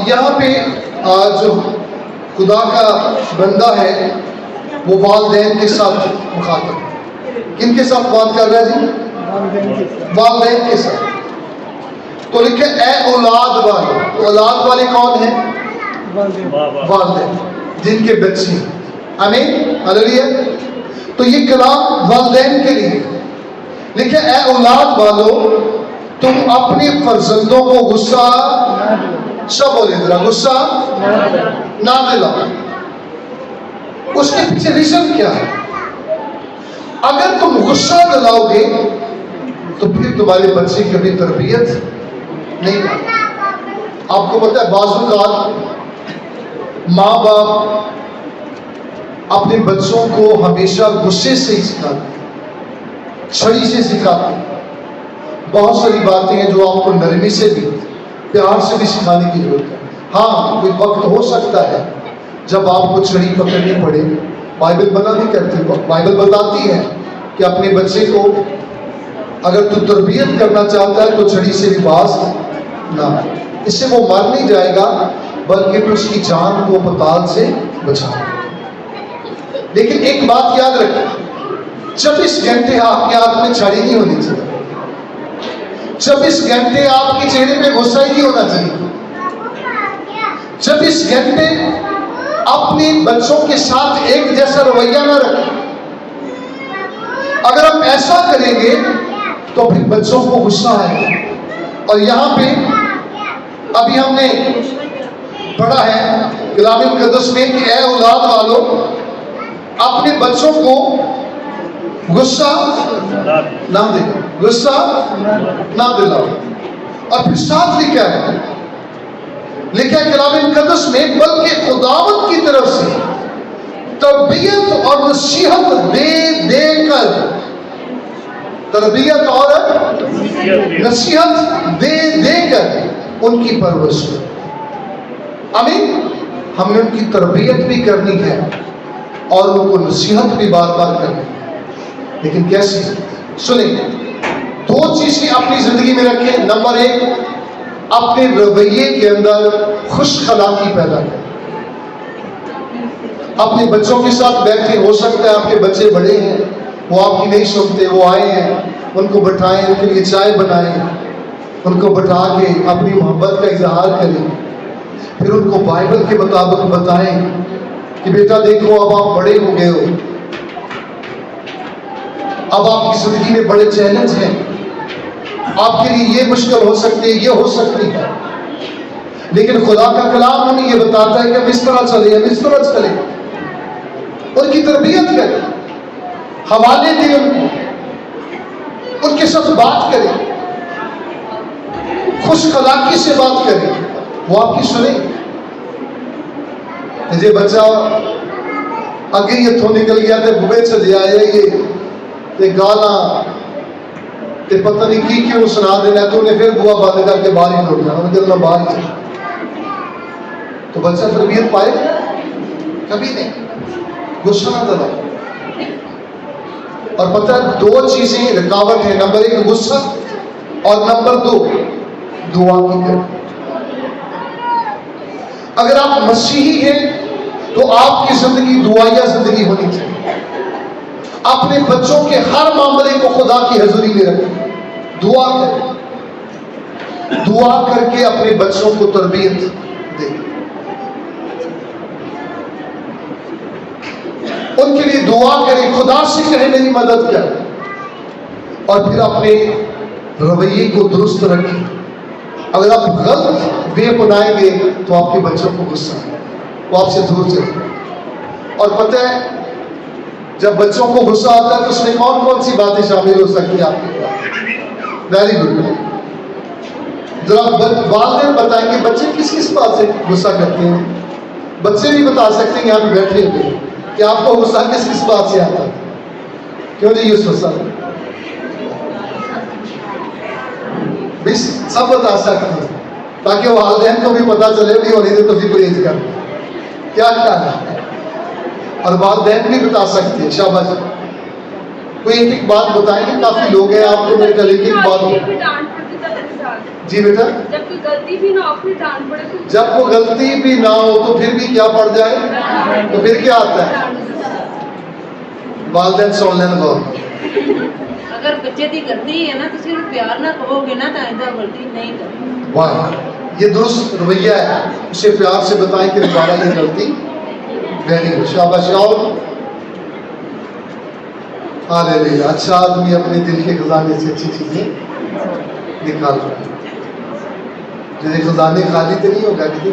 یہاں پہ جو خدا کا بندہ ہے وہ والدین کے ساتھ مخاطب، کن کے ساتھ بات کر رہا ہے جی؟ والدین کے ساتھ. تو لکھے اے اولاد والے. تو اولاد والے کون ہیں؟ والدین جن کے بچے. آمین ہلیلویا. تو یہ کلام والدین کے لیے لکھے اے اولاد والو تم اپنے فرزندوں کو غصہ سب بولے ذرا غصہ نہ دلاؤ. اس کے پیچھے ریزن کیا ہے؟ اگر تم غصہ دلاؤ گے تو پھر تمہارے بچے کی کبھی تربیت نہیں کرتے. آپ کو پتا ہے بعض اوقات ماں باپ اپنے بچوں کو ہمیشہ غصے سے ہی سکھاتے، چھڑی سے سکھاتے. بہت ساری باتیں ہیں جو آپ کو نرمی سے بھی پیار سے بھی سکھانے کی ضرورت ہے. ہاں کوئی وقت ہو سکتا ہے جب آپ کو چھڑی پکڑنی پڑے. بائبل منع نہیں کرتی، بائبل بتاتی ہے کہ اپنے بچے کو اگر تو تربیت کرنا چاہتا ہے تو چھڑی سے بھی باز نہ. اس سے وہ مر نہیں جائے گا بلکہ تو اس کی جان کو پتال سے بچا. لیکن ایک بات یاد رکھیں، 24 گھنٹے آپ کے ہاتھ میں چھڑی نہیں ہونی چاہیے. 24 گھنٹے آپ کے چہرے پہ غصہ ہی نہیں ہونا چاہیے. 24 گھنٹے اپنے بچوں کے ساتھ ایک جیسا رویہ نہ رکھیں. اگر ہم ایسا کریں گے تو پھر بچوں کو غصہ آئے گا. اور یہاں پہ ابھی ہم نے پڑھا ہے کلام مقدس میں کہ اے اولاد والو اپنے بچوں کو غصہ نہ دے، غصہ نہ دلاؤ. اور پھر ساتھ لکھا ہے کلام مقدس میں بلکہ خداوند کی طرف سے تربیت اور نصیحت دے دے کر، تربیت اور نصیحت دے دے کر ان کی پرورش. آمین. ہم نے ان کی تربیت بھی کرنی ہے اور ان کو نصیحت بھی بار بار کرنی ہے. لیکن کیسے؟ سنیں، 2 چیزیں اپنی زندگی میں رکھیں. نمبر 1، اپنے رویے کے اندر خوش اخلاقی پیدا کریں. اپنے بچوں کے ساتھ بیٹھے. ہو سکتا ہے آپ کے بچے بڑے ہیں، وہ آپ کی نہیں سنتے، وہ آئے ہیں، ان کو بٹھائیں، ان کے لیے چائے بنائیں، ان کو بٹھا کے اپنی محبت کا اظہار کریں. پھر ان کو بائبل کے مطابق بتائیں کہ بیٹا دیکھو اب آپ بڑے ہو گئے ہو، اب آپ کی زندگی میں بڑے چیلنج ہیں، آپ کے لیے یہ مشکل ہو سکتی ہے، یہ ہو سکتی ہے، لیکن خدا کا کلام ہمیں یہ بتاتا ہے کہ ہم اس طرح چلیں، ہم اس طرح چلیں. ان کی تربیت کریں، حوالے دیں ان کو، ان کے ساتھ بات کریں، خوش اخلاقی سے بات کریں، وہ آپ کی سنیں. یہ بچہ اگے یہ تھو نکل گیا تھے بوے چلے آئے یہ گالا پتہ نہیں کی کیوں سنا دینا، تو انہیں پھر بوا بند کر کے باہر ہی ٹوٹ جانا، انہیں کہنا باہر ہی چلا. تو بچہ تربیت پائے کبھی نہیں. غصہ نہ دلاؤ. اور پتہ ہے 2 چیزیں رکاوٹ ہے. نمبر 1 غصہ اور نمبر 2 دعا کی کریں. اگر آپ مسیحی ہیں تو آپ کی زندگی دعائیا زندگی ہونی چاہیے. اپنے بچوں کے ہر معاملے کو خدا کی حضوری میں رکھیں، دعا کریں، دعا کر کے اپنے بچوں کو تربیت دیں، ان کے لیے دعا کریں، خدا سے کہیں میری مدد کر. اور پھر اپنے رویے کو درست رکھیں. اگر آپ غلط وے اپنائیں گے تو آپ کے بچوں کو غصہ ہے، وہ آپ سے دور چلے. اور پتہ ہے جب بچوں کو غصہ آتا ہے تو اس میں کون کون سی باتیں شامل ہو سکتی ہیں آپ کے پاس؟ Very good. ذرا والدین بتائیں گے بچے کس کس بات سے غصہ کرتے ہیں. بچے بھی بتا سکتے ہیں یہاں پہ بیٹھے ہوئے کہ آپ کو غصہ کس کس بات سے آتا ہے. کیوں نہیں یوسف صاحب بھی سب بتا سکتے ہیں تاکہ والدین کو بھی پتا چلے بھی اور ادھر تو بھی پرہیز کر کیا ہے. اور والدین بھی بتا سکتے ہیں. شاباش. کوئی ایک بات بتائیں گے. کافی لوگ ہیں آپ کو میرے کل ایک بات. جی بیٹا جب کوئی غلطی بھی نہ اپنی ڈانٹ پڑے تو جب وہ غلطی بھی نہ ہو تو پھر بھی کیا پڑ جائے، تو پھر کیا آتا ہے؟ والدین سن لین غور، اگر بچے دی غلطی ہے نا تو صرف پیار نہ کہو گے نا تو آئندہ غلطی نہیں کرو. واہ، یہ درست رویہ ہے. اسے پیار سے بتائیں کہ دوبارہ یہ غلطی. ویری گڈ، شاباش. اور ہاللیلویا. اچھا آدمی اپنے دل کے خزانے سے اچھی چیزیں نکال رہا ہے. جیسے خزانے خالی تو نہیں ہوگا کسی.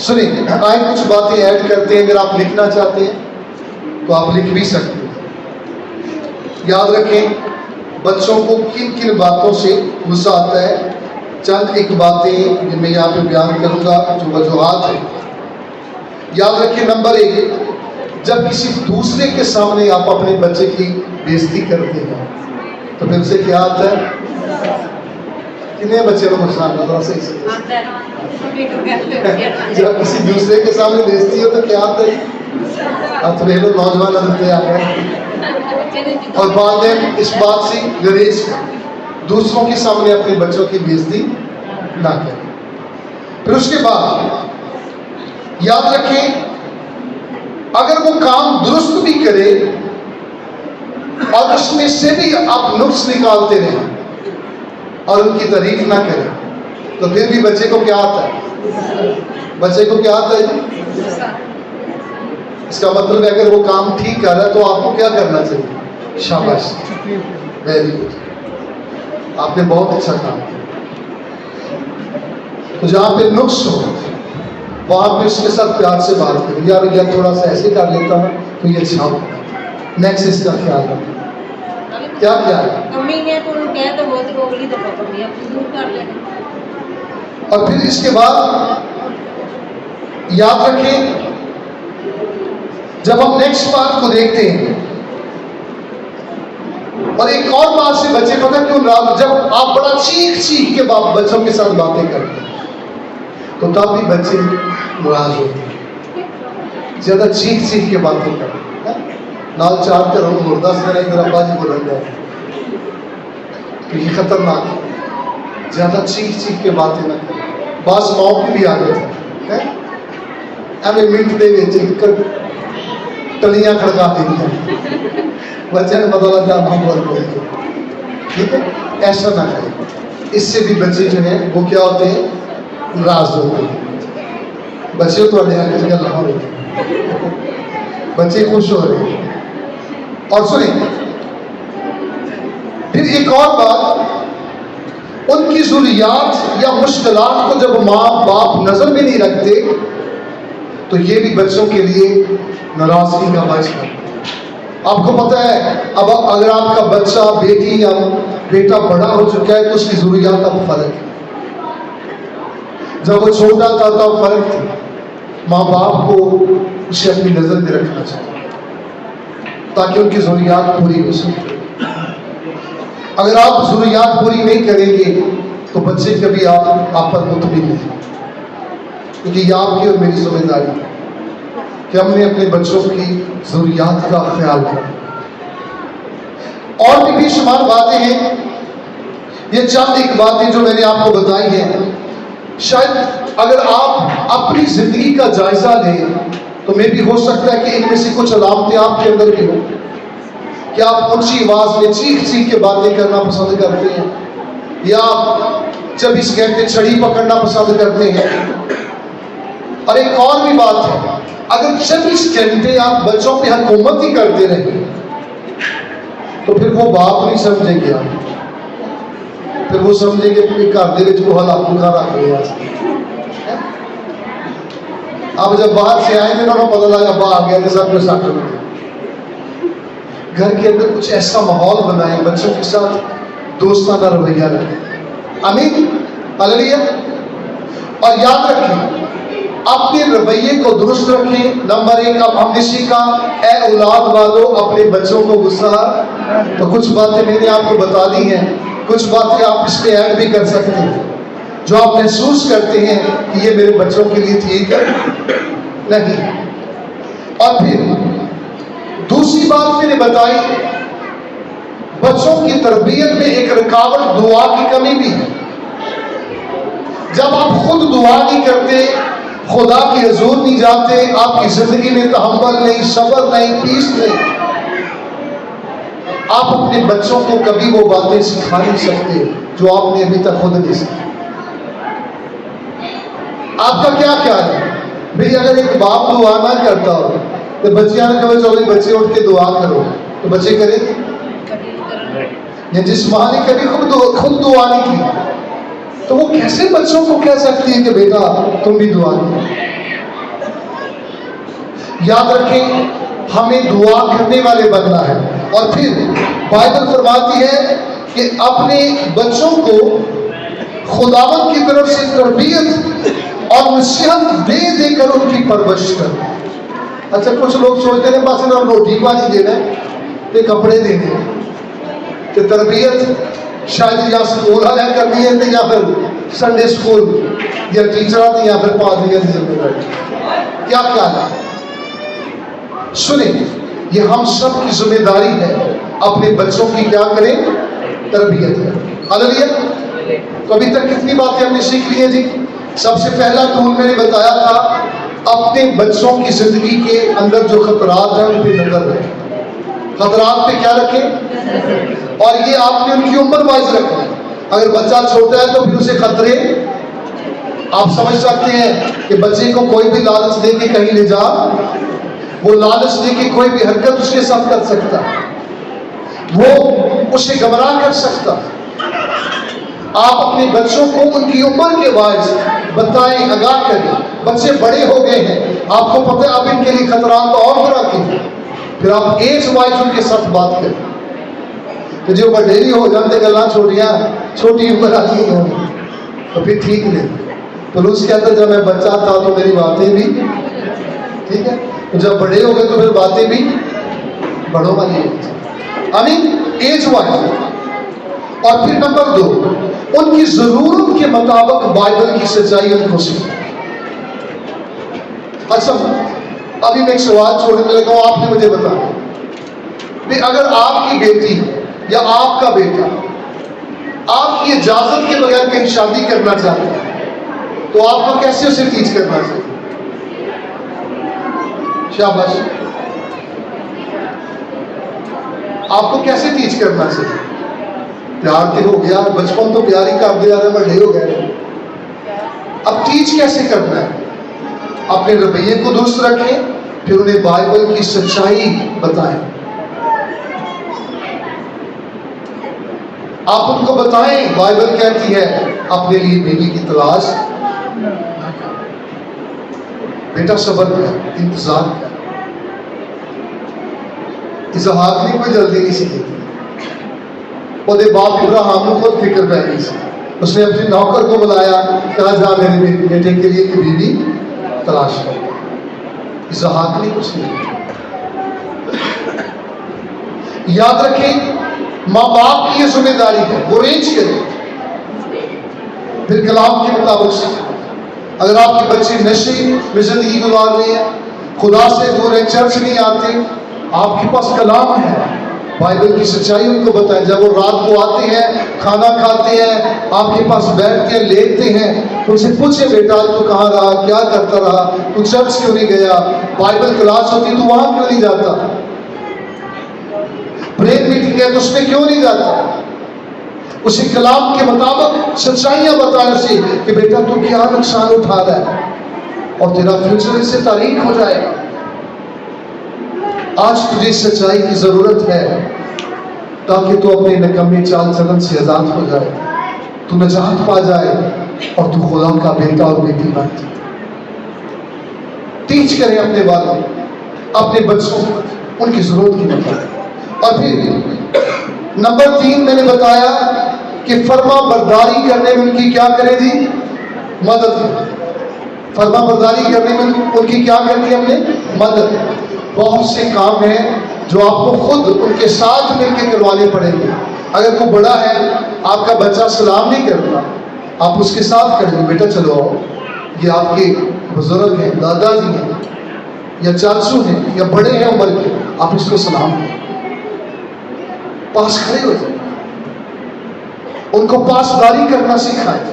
سنیں، آئیں کچھ باتیں ایڈ کرتے ہیں. اگر آپ لکھنا چاہتے ہیں تو آپ لکھ بھی سکتے ہیں. یاد رکھیں بچوں کو کن کن باتوں سے غصہ آتا ہے. چند ایک باتیں جن میں یہاں پہ بیان کروں گا جو وجوہات ہیں. یاد رکھیں نمبر 1، جب کسی دوسرے کے سامنے آپ اپنے بچے کی بےزتی کرتے ہیں تو پھر اسے کیا آتا ہے؟ کتنے بچے کو نقصان ہوتا ہے؟ جب کسی دوسرے کے سامنے بےزتی ہو تو کیا آتا ہے؟ اب تو لوگ نوجوان عادتیں آ گئے. اور والدین اس بات سے گریز دوسروں کے سامنے اپنے بچوں کی بےزتی نہ کریں. پھر اس کے بعد یاد رکھیں اگر وہ کام درست بھی کرے اور اس میں سے بھی آپ نقص نکالتے رہیں اور ان کی تعریف نہ کریں تو پھر بھی بچے کو کیا آتا ہے؟ بچے کو کیا آتا ہے؟ اس کا مطلب ہے اگر وہ کام ٹھیک کر رہا ہے تو آپ کو کیا کرنا چاہیے؟ شاباش، ویری گڈ، آپ نے بہت اچھا کام کیا. تو جہاں پہ نقص ہو وہاں پہ اس کے ساتھ پیار سے بات کریں. یار یہ تھوڑا سا ایسے کر لیتا ہوں تو یہ اچھا ہوگا. نیکسٹ اس کا خیال رکھیں. کیا خیال ہے؟ کمی ہے تو ان کہہ تو بہت اگلی دفعہ کمی ہے دور کر لینا. اور پھر اس کے بعد یاد رکھیں جب ہم نیکسٹ بات کو دیکھتے ہیں اور ایک اور بات سے بچے کو کیوں ناراض، جب آپ بڑا چیخ چیخ کے بچوں کے ساتھ باتیں کرتے ہیں تو تب بھی بچے ناراض ہوتے ہیں. زیادہ چیخ چیخ کے باتیں کرتے ہیں نال چار کر ہوں مردہ سے نہیں میرا ابا جی بولن گئے تو یہ خطرناک ہے. زیادہ چیخ چیخ کے باتیں نہ کریں. بعض ماؤں کی بھی عادت ہے ایویں منٹ دے وچ کر تلیاں کھڑکا دیتی ہیں بچے نے پتہ لگا ہم بول رہے ہیں. ٹھیک ہے، ایسا نہ کریں. اس سے بھی بچے جو ہیں وہ کیا ہوتے ہیں؟ ناراض ہوتے ہیں. بچے تو اڈے آگے جگہ لہا رہے ہیں، بچے خوش ہو رہے ہیں. اور سنیں پھر ایک اور بات، ان کی ضروریات یا مشکلات کو جب ماں باپ نظر میں نہیں رکھتے تو یہ بھی بچوں کے لیے ناراضگی کا باعث بنتا ہے. آپ کو پتہ ہے اب اگر آپ کا بچہ بیٹی یا بیٹا بڑا ہو چکا ہے تو اس کی ضروریات اب فرق ہے. جب وہ چھوٹا تھا تب فرق تھی. ماں باپ کو اسے اپنی نظر میں رکھنا چاہیے تاکہ ان کی ضروریات پوری ہو سکے. اگر آپ ضروریات پوری نہیں کریں گے تو بچے کبھی آپ پر مطمئن نہیں، کیونکہ یہ آپ کی اور میری ذمہ داری ہے کہ ہم نے اپنے بچوں کی ضروریات کا خیال کریں. اور بھی بے شمار باتیں ہیں، یہ چند ایک باتیں جو میں نے آپ کو بتائی ہیں. شاید اگر آپ اپنی زندگی کا جائزہ لیں تو میں بھی ہو سکتا ہے کہ ان میں سے کچھ علامتیں آپ کے اندر بھی ہوں کہ آپ اونچی آواز میں چیخ چیخ کے باتیں کرنا پسند کرتے ہیں یا آپ 24 گھنٹے چھڑی پکڑنا پسند کرتے ہیں. اور ایک اور بھی بات ہے، اگر 24 گھنٹے آپ بچوں پہ حکومت ہی کرتے رہیں تو پھر وہ باپ نہیں سمجھیں گے. آپ پھر وہ سمجھیں گے کہ گھر دے وچ وہ حالات بخار رکھ رہے ہیں. اب جب باہر سے آئے گے تو پتہ لگا ابا آ گیا تو سب کچھ ساتھ ہوتے. گھر کے اندر کچھ ایسا ماحول بنائیں، بچوں کے ساتھ دوستانہ رویہ رکھیں. آمین، ہلیلویا. اور یاد رکھیں اپنے رویے کو درست رکھیں. نمبر 1 اب ہم نے سیکھا اے اولاد والو اپنے بچوں کو غصہ، تو کچھ باتیں میں نے آپ کو بتا دی ہیں، کچھ باتیں آپ اس پہ ایڈ بھی کر سکتے ہیں جو آپ محسوس کرتے ہیں کہ یہ میرے بچوں کے لیے ٹھیک نہیں. اور پھر دوسری بات میں نے بتائی بچوں کی تربیت میں ایک رکاوٹ دعا کی کمی بھی ہے. جب آپ خود دعا نہیں کرتے، خدا کے حضور نہیں جاتے، آپ کی زندگی میں تحمل نہیں، صبر نہیں، پیس نہیں، آپ اپنے بچوں کو کبھی وہ باتیں سکھا نہیں سکتے جو آپ نے ابھی تک خود نہیں سیکھی۔ آپ کا کیا خیال ہے بھئی؟ اگر ایک باپ دعا نہ کرتا ہو تو بچے آنے کے چلو بچے اٹھ کے دعا کرو، تو بچے کریں گے؟ یا جس ماں نے کبھی خود دعا نہیں کی تو وہ کیسے بچوں کو کہہ سکتی ہے کہ بیٹا تم بھی دعا کرو؟ یاد رکھیں، ہمیں دعا کرنے والے بننا ہے۔ اور پھر بائبل فرماتی ہے کہ اپنے بچوں کو خداوند کی طرف سے تربیت اور نصیحت دے دے کر ان کی پرورش کر۔ اچھا کچھ لوگ سوچتے ہیں بس انہیں روٹی پانی دینا ہے، تے کپڑے دینے ہیں، تے تربیت شاید یا سکول آیا کرنی ہے یا پھر سنڈے سکول یا ٹیچر آتے یا پھر پادریاں کی ذمہ داری۔ کیا خیال ہے؟ سنیں، یہ ہم سب کی ذمہ داری ہے، اپنے بچوں کی کیا کریں؟ تربیت ہے۔ ہلیلویا۔ تو ابھی تک کتنی باتیں ہم نے سیکھ لی ہیں جی؟ سب سے پہلا ٹول میں نے بتایا تھا، اپنے بچوں کی زندگی کے اندر جو خطرات ہیں ان پہ نظر رکھیں۔ خطرات پہ کیا رکھیں؟ اور یہ آپ نے ان کی عمر وائز رکھنا ہے۔ اگر بچہ چھوٹا ہے تو پھر اسے خطرے آپ سمجھ سکتے ہیں کہ بچے کو کوئی بھی لالچ دے کے کہیں لے جا، وہ لالچ دے کے کوئی بھی حرکت اس کے ساتھ کر سکتا، وہ اسے گمراہ کر سکتا۔ آپ اپنے بچوں کو ان کی عمر کے باعث بتائیں، آگاہ کریں۔ بچے بڑے ہو گئے ہیں، آپ کو پتہ ہے اب ان کے لیے خطرات اور طرح کے ہیں، پھر آپ ایج وائز ان کے ساتھ بات کریں۔ تو جو بڑے بھی ہو جاتے گلا چھوٹیاں چھوٹی عمر آتی ہیں تو پھر ٹھیک نہیں۔ پولس کہتا ہے جب میں بچہ تھا تو میری باتیں بھی ٹھیک ہے، جب بڑے ہو گئے تو پھر باتیں بھی بڑوں والی ہوتی۔ آمین۔ Age wise. اور پھر نمبر 2، ان کی ضرورت کے مطابق بائبل کی سچائی ان کو سکھائیں۔ اچھا ابھی میں ایک سوال چھوڑنے لگا ہوں، آپ نے مجھے بتایا کہ اگر آپ کی بیٹی یا آپ کا بیٹا آپ کی اجازت کے بغیر کہیں شادی کرنا چاہتا ہے تو آپ کو کیسے اسے ٹیچ کرنا چاہیے؟ شاباش۔ آپ کو کیسے ٹیچ کرنا چاہیے؟ پیار تو ہو گیا، بچپن تو پیار ہی کر دیا، بڑے ہو گئے، اب ٹیچ کیسے کرنا ہے؟ اپنے رویے کو درست رکھیں، پھر انہیں بائبل کی سچائی بتائیں۔ آپ ان کو بتائیں بائبل کہتی ہے اپنے لیے بیوی کی تلاش بیٹا صبر کر، انتظار کر۔ اسحاق نے کوئی جلدی نہیں سیکھی تھی، وہ باپ ابراہیم کو خود فکر پہ گئی سی، اس نے اپنے نوکر کو بلایا، کہا جا میرے بیٹے کے لیے ایک بیوی تلاش کر۔ اسحاق نے کچھ نہیں۔ یاد رکھیں ماں باپ کی یہ ذمہ داری ہے، وہ رینج کریں، پھر کلام کے مطابق سیکھیں۔ اگر آپ کے بچے نشے میں زندگی گزار رہے ہیں، خدا سے دور ہیں، چرچ نہیں آتے، آپ کے پاس کلام ہے، بائبل کی سچائی ان کو بتائیں۔ جب وہ رات کو آتے ہیں، کھانا کھاتے ہیں، آپ کے پاس بیٹھتے ہیں، لیٹتے ہیں، ان سے پوچھیں بیٹا تو کہاں رہا، کیا کرتا رہا، تو چرچ کیوں نہیں گیا، بائبل کلاس ہوتی تو وہاں کیوں نہیں جاتا، پریئر میٹنگ ہے تو اس میں کیوں نہیں جاتا؟ اسے کلام کے مطابق سچائیاں بتانے سے کہ بیٹا تو کیا نقصان اٹھا رہا ہے اور تیرا فیوچر اس سے تاریخ ہو جائے گا۔ آج تجھے سچائی کی ضرورت ہے تاکہ تو اپنے نکمی چال چلن سے آزاد ہو جائے، تو نجات پا جائے اور تو خدا کا بیٹا اور بیٹی بن جائے۔ ٹیچ کریں اپنے والوں، اپنے بچوں کو ان کی ضرورت کی بتائیں۔ اور پھر نمبر 3 میں نے بتایا کہ فرما برداری کرنے میں ان کی کیا کرے جی؟ مدد کریں۔ فرما برداری کرنے میں ان کی کیا کرنی ہے؟ ہم نے مدد۔ بہت سے کام ہیں جو آپ کو خود ان کے ساتھ مل کے کروانے پڑیں گے۔ اگر کوئی بڑا ہے، آپ کا بچہ سلام نہیں کرتا، آپ اس کے ساتھ کریں گے، بیٹا چلو آؤ، یہ آپ کے بزرگ ہیں، دادا جی ہیں یا چاچو ہیں یا بڑے ہیں عمر کے، آپ اس کو سلام کریں، پاس کھڑے ہو جائیں، ان کو پاسداری کرنا سکھائیں۔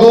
2